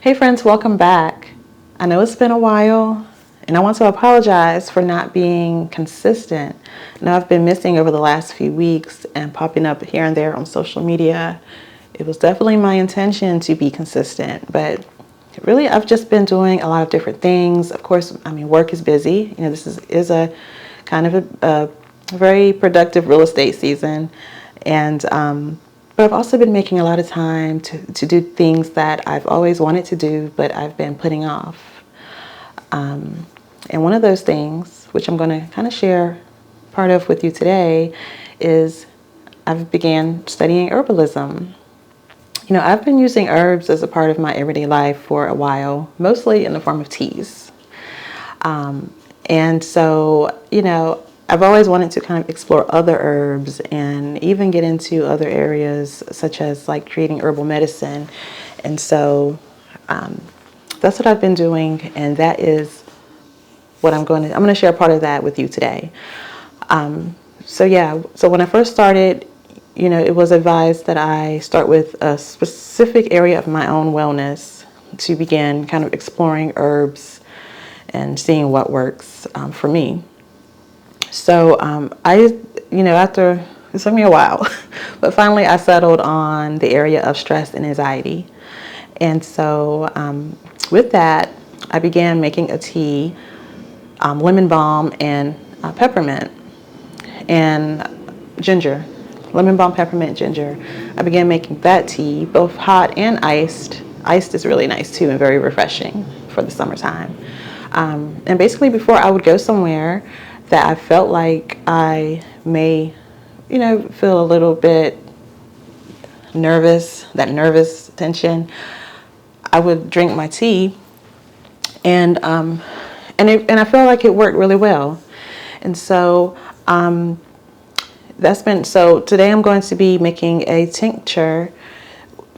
Hey friends, welcome back. I know it's been a while and I want to apologize for not being consistent. Now I've been missing over the last few weeks and popping up here and there on social media. It was definitely my intention to be consistent, but really I've just been doing a lot of different things. Of course, work is busy. This is a kind of a very productive real estate season. And but I've also been making a lot of time to do things that I've always wanted to do, but I've been putting off. And one of those things, which I'm going to kind of share part of with you today, is I've began studying herbalism. I've been using herbs as a part of my everyday life for a while, mostly in the form of teas. And so, I've always wanted to kind of explore other herbs and even get into other areas such as like creating herbal medicine. And so that's what I've been doing, and that is what I'm going to share part of that with you today. So when I first started, it was advised that I start with a specific area of my own wellness to begin kind of exploring herbs and seeing what works for me. So after, it took me a while, but finally I settled on the area of stress and anxiety. And so with that, I began making a tea, lemon balm and peppermint and ginger. Lemon balm, peppermint, ginger. I began making that tea, both hot and iced. Iced is really nice too and very refreshing for the summertime. And basically before I would go somewhere that I felt like I may, feel a little bit nervous, that nervous tension, I would drink my tea, and I felt like it worked really well. And so so today I'm going to be making a tincture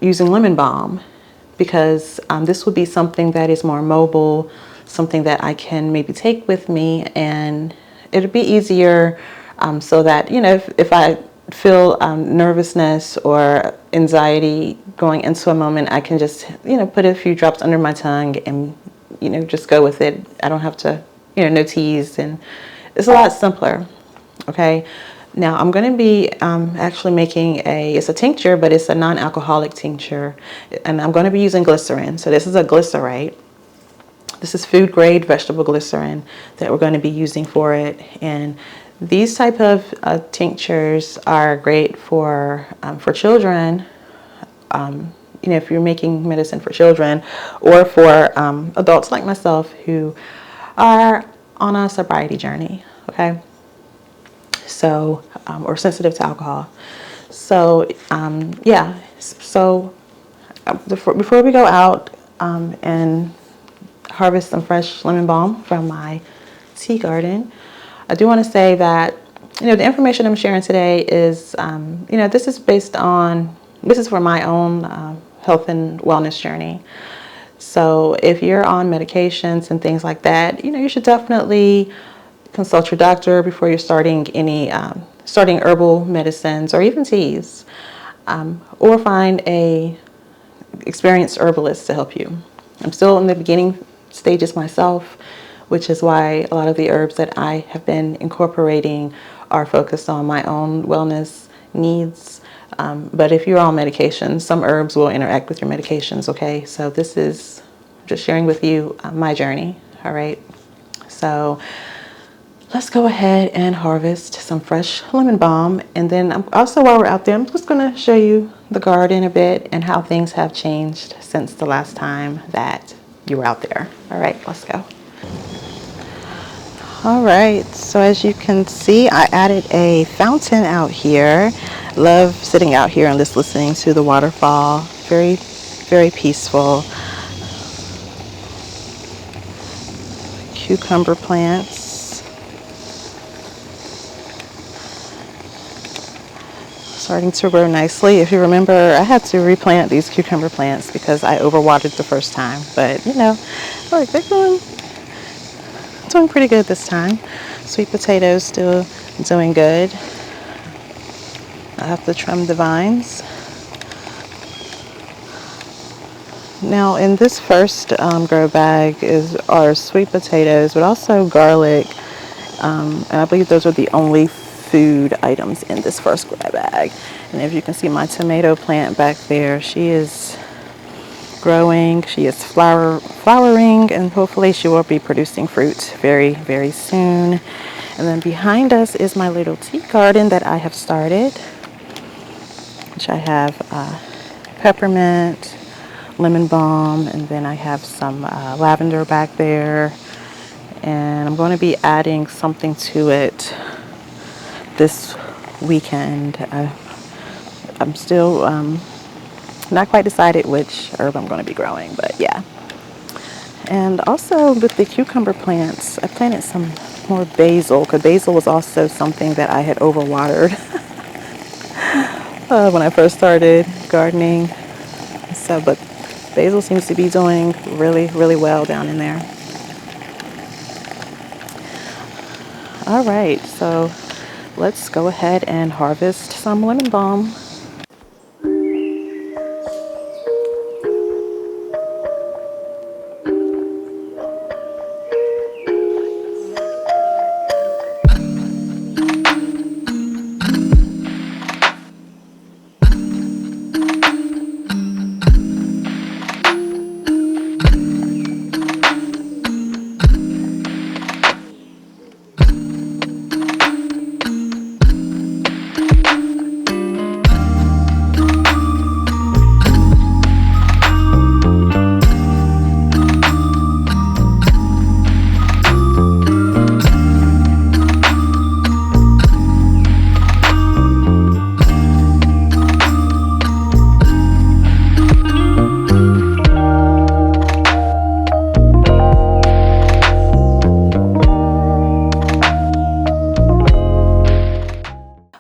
using lemon balm, because this would be something that is more mobile, something that I can maybe take with me, and it'll be easier so that, if I feel nervousness or anxiety going into a moment, I can just, put a few drops under my tongue and, just go with it. I don't have to, no teas, and it's a lot simpler. Okay. Now I'm going to be actually making it's a tincture, but it's a non-alcoholic tincture, and I'm going to be using glycerin. So this is a glycerite. This is food grade vegetable glycerin that we're going to be using for it. And these type of tinctures are great for children. If you're making medicine for children, or for adults like myself who are on a sobriety journey. Okay. So, or sensitive to alcohol. So, So before we go out and harvest some fresh lemon balm from my tea garden, I do want to say that, the information I'm sharing today is, this is for my own health and wellness journey. So if you're on medications and things like that, you should definitely consult your doctor before you're starting starting herbal medicines or even teas, or find a experienced herbalist to help you. I'm still in the beginning stages myself, which is why a lot of the herbs that I have been incorporating are focused on my own wellness needs. But if you're on medications, some herbs will interact with your medications. Okay, so this is just sharing with you my journey. All right, so let's go ahead and harvest some fresh lemon balm. And then also, while we're out there, I'm just going to show you the garden a bit and how things have changed since the last time that you were out there. All right, let's go. All right, so as you can see, I added a fountain out here. Love sitting out here and just listening to the waterfall. Very, very peaceful. Cucumber plants. Starting to grow nicely. If you remember, I had to replant these cucumber plants because I overwatered the first time. But, look, they're doing pretty good this time. Sweet potatoes still doing good. I have to trim the vines. Now in this first grow bag are sweet potatoes, but also garlic, and I believe those are the only food items in this first grow bag. And if you can see my tomato plant back there, she is growing, she is flowering, and hopefully she will be producing fruit very, very soon. And then behind us is my little tea garden that I have started, which I have peppermint, lemon balm, and then I have some lavender back there. And I'm going to be adding something to it this weekend. I'm still not quite decided which herb I'm going to be growing, but yeah. And also with the cucumber plants, I planted some more basil, because basil was also something that I had overwatered when I first started gardening. So, but basil seems to be doing really, really well down in there. All right, so let's go ahead and harvest some lemon balm.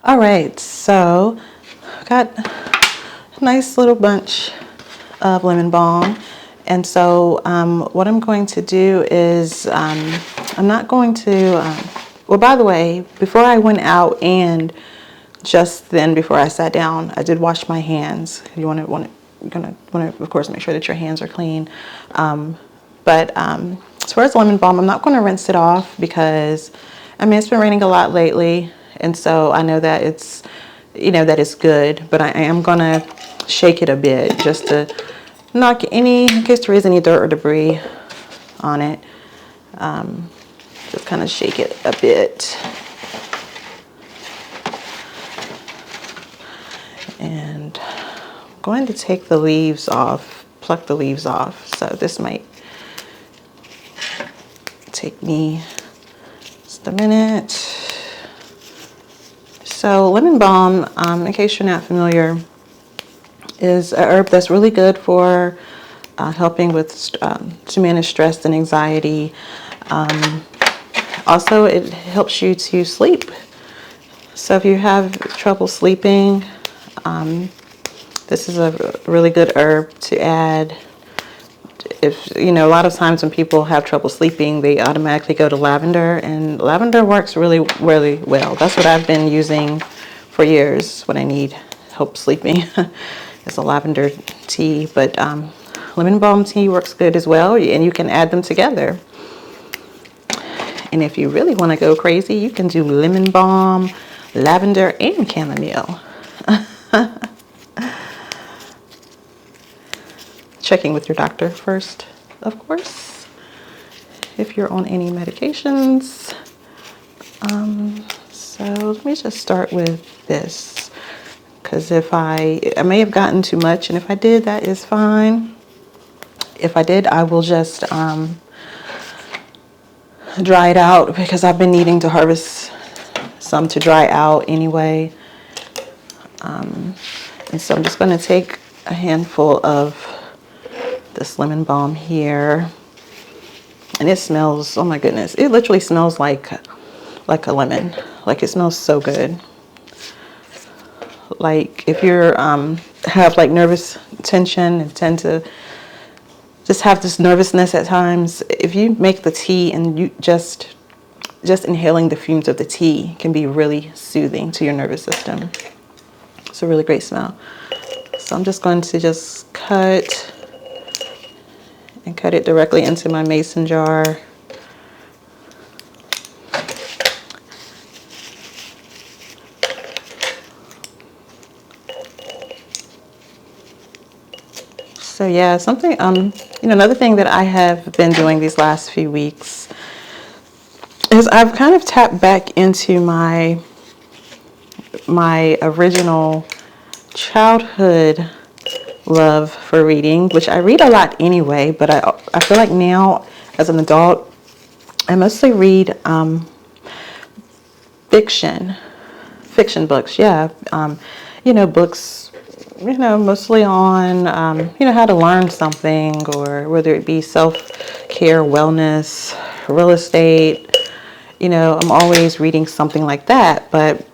All right, so got a nice little bunch of lemon balm. And so what I'm going to do is I'm not going to, well, by the way, before I went out and just then before I sat down, I did wash my hands. You want to, of course, make sure that your hands are clean. But as far as lemon balm, I'm not going to rinse it off because, I mean, it's been raining a lot lately. And so I know that it's, that it's good, but I am going to shake it a bit just to knock in case there is any dirt or debris on it. Just kind of shake it a bit. And I'm going to take the leaves off, pluck the leaves off. So this might take me just a minute. So lemon balm, in case you're not familiar, is a herb that's really good for helping with to manage stress and anxiety. Also, it helps you to sleep. So if you have trouble sleeping, this is a really good herb to add. If a lot of times when people have trouble sleeping, they automatically go to lavender, and lavender works really, really well. That's what I've been using for years when I need help sleeping. It's a lavender tea, but lemon balm tea works good as well, and you can add them together. And if you really want to go crazy, you can do lemon balm, lavender, and chamomile. Checking with your doctor first, of course, if you're on any medications. So let me just start with this, because if I may have gotten too much, and if I did, that is fine. If I did, I will just dry it out, because I've been needing to harvest some to dry out anyway. And so I'm just going to take a handful of this lemon balm here, and it smells, oh my goodness, it literally smells like a lemon. Like, it smells so good. Like, if you're have like nervous tension and tend to just have this nervousness at times, if you make the tea and you just inhaling the fumes of the tea can be really soothing to your nervous system. It's a really great smell. So I'm just going to just cut and cut it directly into my mason jar. So yeah, something, another thing that I have been doing these last few weeks is I've kind of tapped back into my original childhood love for reading, which I read a lot anyway, but I feel like now as an adult, I mostly read fiction books, yeah. Books, mostly on, how to learn something, or whether it be self-care, wellness, real estate. I'm always reading something like that. But,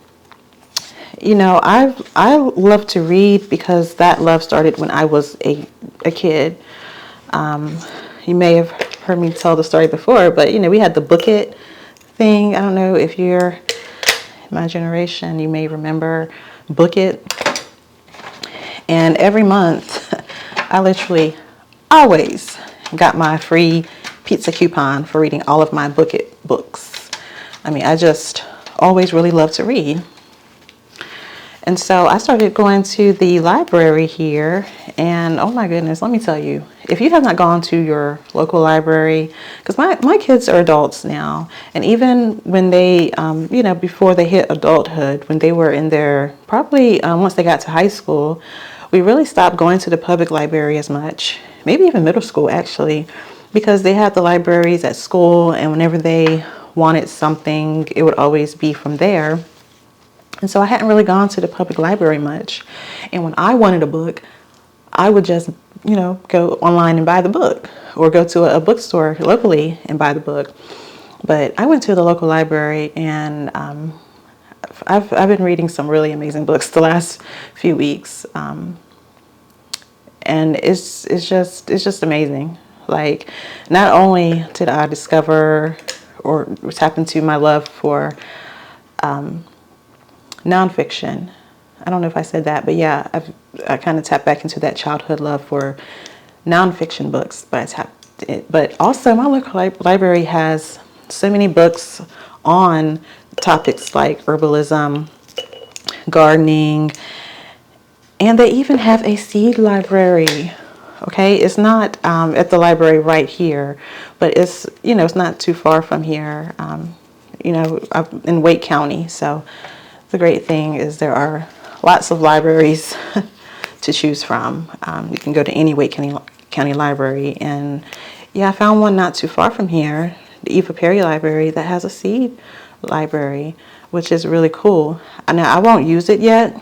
I love to read because that love started when I was a kid. You may have heard me tell the story before, but, we had the Book It thing. I don't know if you're my generation, you may remember Book It. And every month, I literally always got my free pizza coupon for reading all of my Book It books. I mean, I just always really loved to read. And so I started going to the library here, and oh my goodness, let me tell you, if you have not gone to your local library, because my kids are adults now, and even when they, before they hit adulthood, when they were in their, probably once they got to high school, we really stopped going to the public library as much, maybe even middle school actually, because they had the libraries at school, and whenever they wanted something, it would always be from there. And so I hadn't really gone to the public library much. And when I wanted a book, I would just, go online and buy the book, or go to a bookstore locally and buy the book. But I went to the local library, and I've been reading some really amazing books the last few weeks. And it's just amazing. Like, not only did I discover or tap into my love for nonfiction. I don't know if I said that, but yeah, I kind of tapped back into that childhood love for nonfiction books. But also my local library has so many books on topics like herbalism, gardening, and they even have a seed library. Okay, it's not at the library right here, but it's it's not too far from here. I'm in Wake County, so. The great thing is there are lots of libraries to choose from. You can go to any Wake County library, and yeah, I found one not too far from here, the Eva Perry Library, that has a seed library, which is really cool. Now, I won't use it yet,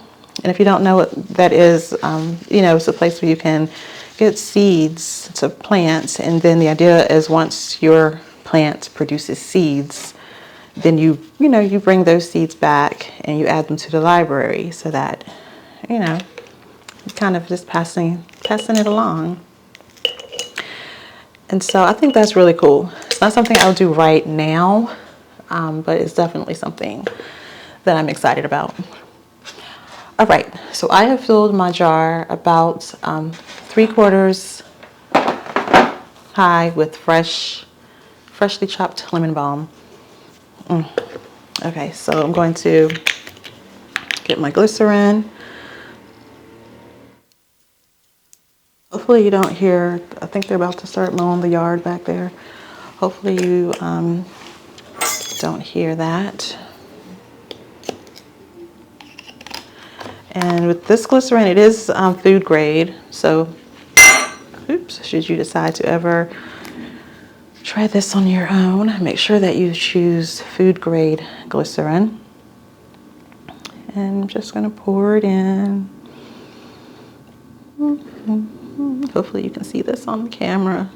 and if you don't know what that is, it's a place where you can get seeds to plant, and then the idea is once your plant produces seeds, then you bring those seeds back and you add them to the library, so that, kind of just passing it along. And so I think that's really cool. It's not something I'll do right now, but it's definitely something that I'm excited about. All right, so I have filled my jar about 3/4 high with freshly chopped lemon balm. Okay, so I'm going to get my glycerin. Hopefully you don't hear, I think they're about to start mowing the yard back there. Hopefully you don't hear that. And with this glycerin, it is food grade, so should you decide to ever try this on your own, make sure that you choose food grade glycerin. And I'm just going to pour it in. Hopefully you can see this on the camera.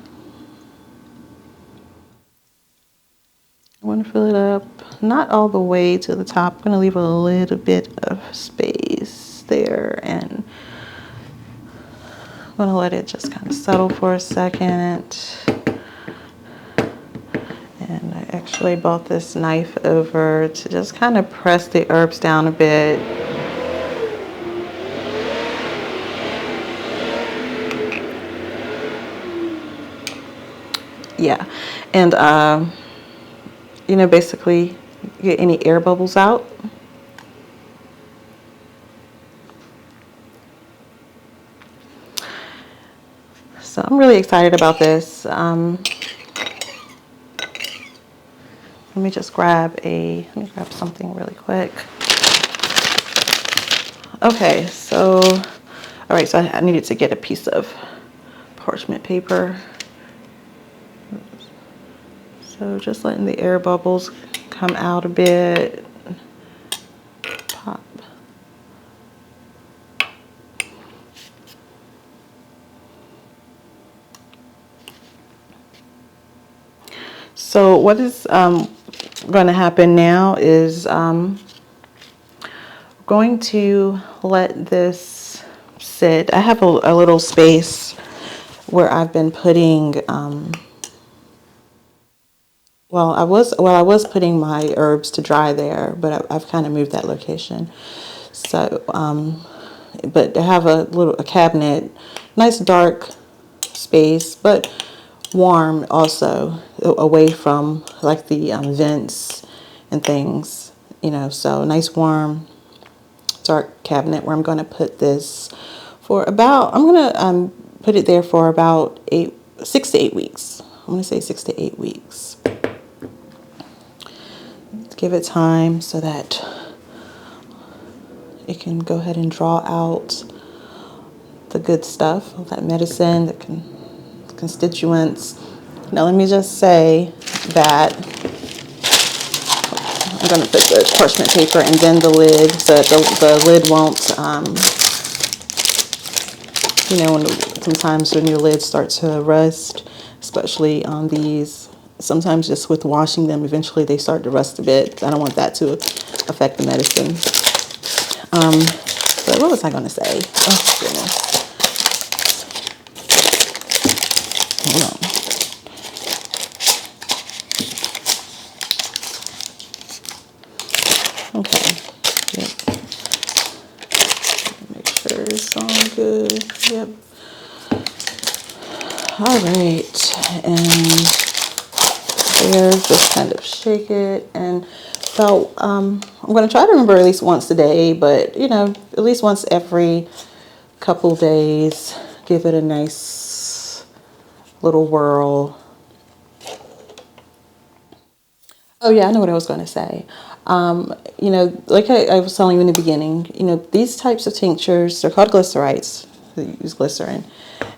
I want to fill it up, not all the way to the top. I'm going to leave a little bit of space there, and I'm going to let it just kind of settle for a second. And I actually brought this knife over to just kind of press the herbs down a bit. Yeah, and you know, basically get any air bubbles out. So I'm really excited about this. Let me grab something really quick. Okay, so, all right, so I needed to get a piece of parchment paper. So just letting the air bubbles come out a bit. Pop. So what is going to happen now is going to let this sit. I have a little space where I've been putting, I was putting my herbs to dry there, but I've kind of moved that location. So, but I have a cabinet, nice dark space, but warm also, away from like the vents and things, you know. So nice warm dark cabinet where I'm going to put this for about, I'm going to put it there for about 6 to 8 weeks. I'm going to say 6 to 8 weeks. Give it time so that it can go ahead and draw out the good stuff, that medicine, the constituents. Now let me just say that I'm going to put the parchment paper and then the lid so that the lid won't, you know, sometimes when your lids start to rust, especially on these, sometimes just with washing them, eventually they start to rust a bit. I don't want that to affect the medicine. But what was I going to say? Oh, goodness. Hold on. Okay. Yep. Make sure it's all good. Yep. All right. And there, just kind of shake it. And so I'm going to try to remember at least once a day, but, you know, at least once every couple days, give it a nice little whirl. Oh yeah, I know what I was going to say. You know, like I was telling you in the beginning, you know, these types of tinctures, they're called glycerites. They use glycerin,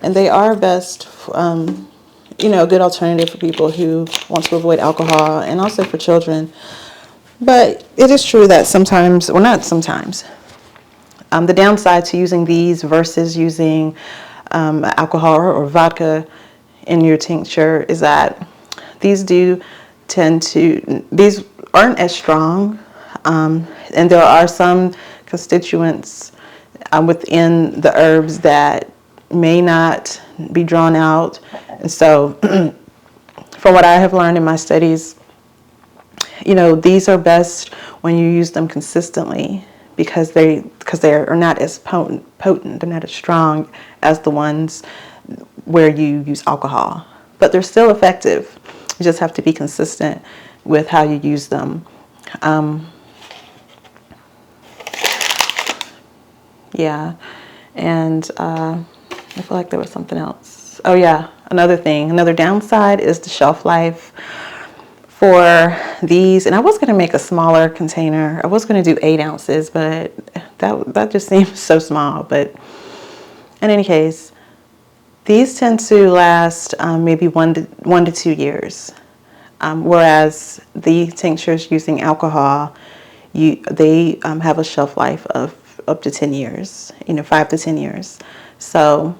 and they are best, you know, a good alternative for people who want to avoid alcohol, and also for children. But it is true that sometimes, well, not sometimes, the downside to using these versus using alcohol or vodka in your tincture is that these these aren't as strong, and there are some constituents within the herbs that may not be drawn out. And so from what I have learned in my studies, you know, these are best when you use them consistently because they are not as potent, they're not as strong as the ones where you use alcohol. But they're still effective. You just have to be consistent with how you use them. Yeah, and I feel like there was something else. Oh yeah, another downside is the shelf life for these. And I was going to make a smaller container. I was going to do 8 ounces, but that just seems so small. But in any case, these tend to last maybe 1 to 2 years, whereas the tinctures using alcohol, they have a shelf life of up to 10 years, you know, 5 to 10 years. So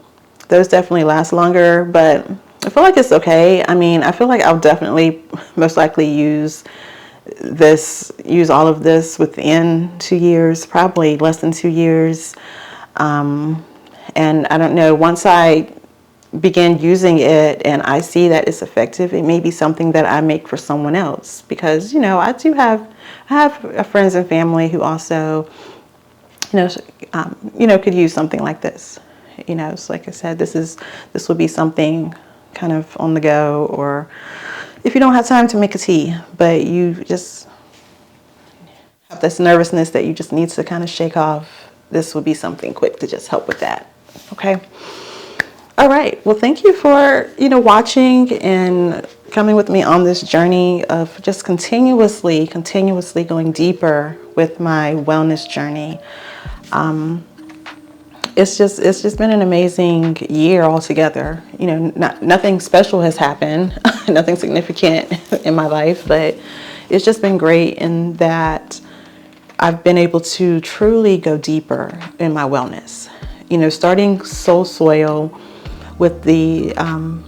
those definitely last longer, but I feel like it's okay. I mean, I feel like I'll definitely most likely use all of this within 2 years, probably less than 2 years. And I don't know, once I begin using it and I see that it's effective, it may be something that I make for someone else, because, you know, I have friends and family who also, you know, could use something like this. You know, so like I said, this will be something kind of on the go, or if you don't have time to make a tea, but you just have this nervousness that you just need to kind of shake off, this would be something quick to just help with that. Okay. All right. Well, thank you for, watching and coming with me on this journey of just continuously going deeper with my wellness journey. It's just been an amazing year altogether. Nothing special has happened, nothing significant in my life, but it's just been great in that I've been able to truly go deeper in my wellness. Starting Soul Soil with the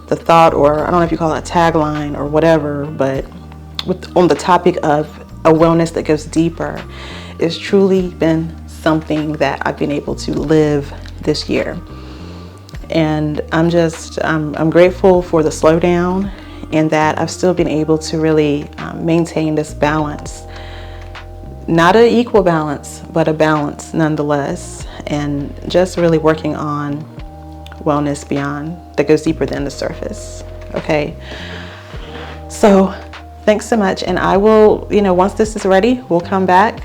thought, or I don't know if you call it a tagline or whatever, but on the topic of a wellness that goes deeper, it's truly been something that I've been able to live this year. And I'm grateful for the slowdown, and that I've still been able to really maintain this balance. Not an equal balance, but a balance nonetheless. And just really working on wellness beyond, that goes deeper than the surface. Okay. So thanks so much. And I will, once this is ready, we'll come back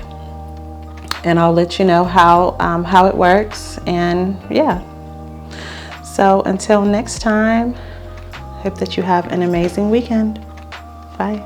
and I'll let you know how it works. And yeah. So until next time, hope that you have an amazing weekend. Bye.